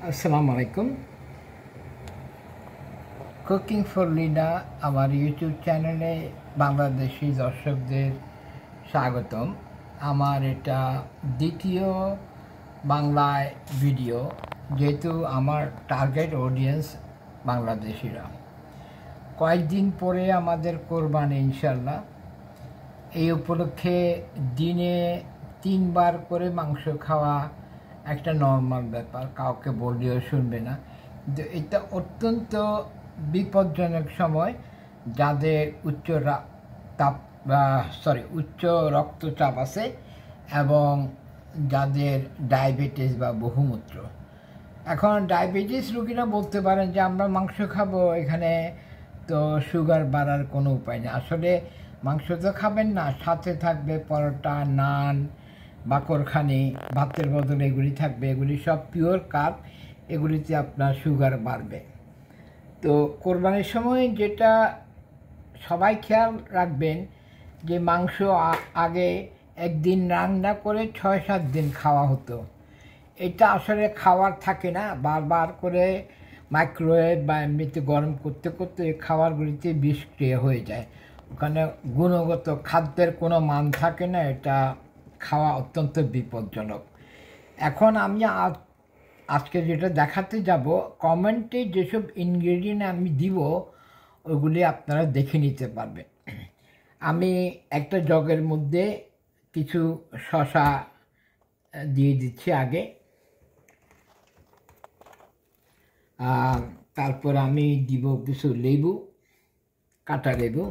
আসসালামু আলাইকুম। Cooking for লিডা আমার ইউটিউব চ্যানেলে বাংলাদেশি দর্শকদের স্বাগতম। আমার এটা দ্বিতীয় বাংলায় ভিডিও, যেহেতু আমার টার্গেট অডিয়েন্স বাংলাদেশিরা। কয়েকদিন পরে আমাদের কোরবানি ইনশাল্লাহ। এই উপলক্ষে দিনে 3 বার করে মাংস খাওয়া একটা নর্মাল ব্যাপার, কাউকে বললেও শুনবে না। কিন্তু এটা অত্যন্ত বিপজ্জনক সময় যাদের উচ্চ রক্তচাপ আছে এবং যাদের ডায়াবেটিস বা বহুমূত্র। এখন ডায়াবেটিস রোগীরা বলতে পারেন যে আমরা মাংস খাবো, এখানে তো সুগার বাড়ার কোনো উপায় নেই। আসলে মাংস তো খাবেন না, সাথে থাকবে পরোটা, নান, বাকরখানি, ভাতের বদলে এগুলি থাকবে। এগুলি সব পিওর কার্ব, এগুলিতে আপনার সুগার বাড়বে। তো কোরবানির সময় যেটা সবাই খেয়াল রাখবেন যে মাংস আগে একদিন রান্না করে 6-7 দিন খাওয়া হতো। এটা আসলে খাওয়ার থাকে না, বারবার করে মাইক্রোওয়েভ বা এমনিতে গরম করতে করতে খাবারগুলিতে বিষক্রিয়া হয়ে যায়। ওখানে গুণগত খাদ্যের কোনো মান থাকে না, এটা খাওয়া অত্যন্ত বিপজ্জনক। এখন আমি আজকে যেটা দেখাতে যাব, কমেন্টে যেসব ইনগ্রেডিয়েন্ট আমি দিব ওগুলি আপনারা দেখে নিতে পারবেন। আমি একটা জগের মধ্যে কিছু শসা দিয়ে দিচ্ছি আগে, তারপর আমি দিব কিছু লেবু, কাঁচা লেবু।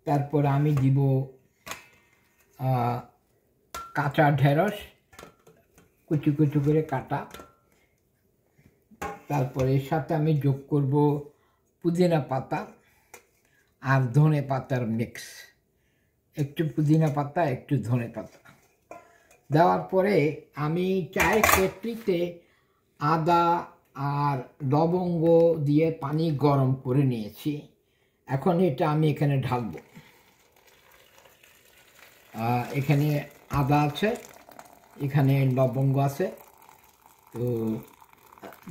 তারপর আমি দিব কাঁচা ঢেঁড়স কুচি কুচি করে কাটা। তারপরে এর সাথে আমি যোগ করব পুদিনা পাতা আর ধনে পাতার মিক্স, একটু পুদিনা পাতা একটু ধনে পাতা দেওয়ার পরে আমি চায়ের কেটলিতে আদা আর লবঙ্গ দিয়ে পানি গরম করে নিয়েছি। এখন এটা আমি এখানে ঢালব। এখানে আদা আছে, এখানে লবঙ্গ আছে। তো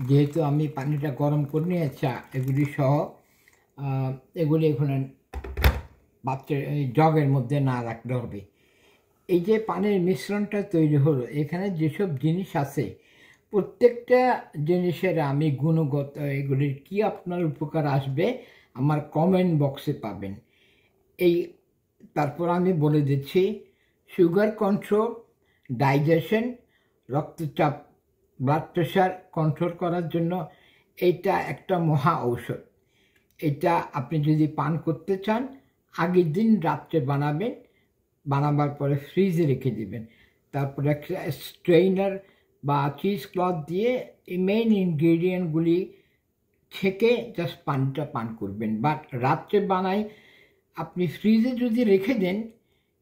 যেহেতু আমি পানিটা গরম করে নিয়েছি এগুলি সহ, এগুলি এখানে জগের মধ্যে না রাখলে হবে। এই যে পানির মিশ্রণটা তৈরি হলো, এখানে যেসব জিনিস আছে প্রত্যেকটা জিনিসের আমি গুণগত এগুলির কি আপনার উপকার আসবে আমার কমেন্ট বক্সে পাবেন। তারপর আমি বলে দিচ্ছি, সুগার কন্ট্রোল, ডাইজেশন, রক্তচাপ, ব্লাড প্রেশার কন্ট্রোল করার জন্য এটা একটা মহা ঔষধ। এটা আপনি যদি পান করতে চান আগের দিন রাত্রে বানাবেন, বানাবার পরে ফ্রিজে রেখে দিবেন। তারপরে একটা স্ট্রেইনার বা চিজ ক্লথ দিয়ে এই মেইন ইনগ্রেডিয়েন্টগুলি ছেঁকে জাস্ট পানিটা পান করবেন। বাট রাত্রে বানাই আপনি ফ্রিজে যদি রেখে দেন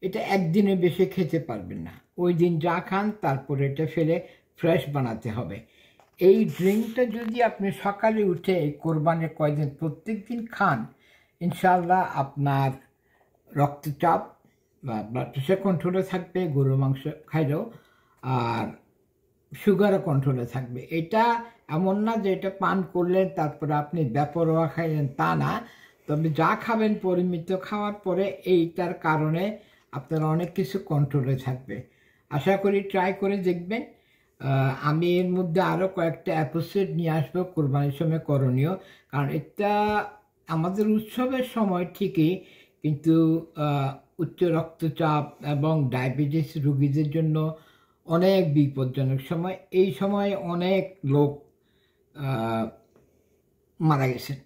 এটা একদিনে বেশি খেতে পারবেন না। ওই দিন যা খান তারপরে এটা ফেলে ফ্রেশ বানাতে হবে। এই ড্রিঙ্কটা যদি আপনি সকালে উঠে কোরবানির কয়েকদিন প্রত্যেক দিন খান, ইনশাআল্লাহ আপনার রক্তচাপ বা ব্লাড প্রেশার কন্ট্রোলে থাকবে, গরুর মাংস খাইলেও, আর সুগারও কন্ট্রোলে থাকবে। এটা এমন না যে এটা পান করলেন তারপরে আপনি বেপরোয়া খাইলেন, তা না। তবে যা খাবেন পরিমিত খাওয়ার পরে এইটার কারণে আপনার অনেক কিছু কন্ট্রোলে থাকবে। আশা করি ট্রাই করে দেখবেন। আমি এর মধ্যে আরও কয়েকটা এপিসোড নিয়ে আসবো কোরবানির সময় করণীয়, কারণ এটা আমাদের উৎসবের সময় ঠিকই, কিন্তু উচ্চ রক্তচাপ এবং ডায়াবেটিস রোগীদের জন্য অনেক বিপজ্জনক সময়। এই সময় অনেক লোক মারা গেছেন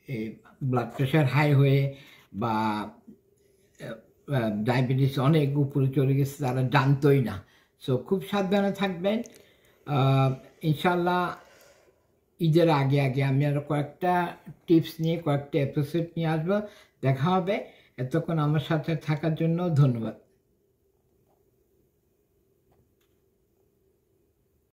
এই ব্লাড প্রেশার হাই হয়ে, বা ডায়াবেটিস অনেক উপরে চলে গেছে, তারা জানতোই না। সো খুব সাবধানে থাকবেন। ইনশাল্লাহ ঈদের আগে আগে আমি আরও কয়েকটা টিপস নিয়ে কয়েকটা এপিসোড নিয়ে আসবো। দেখা হবে। এতক্ষণ আমার সাথে থাকার জন্য ধন্যবাদ।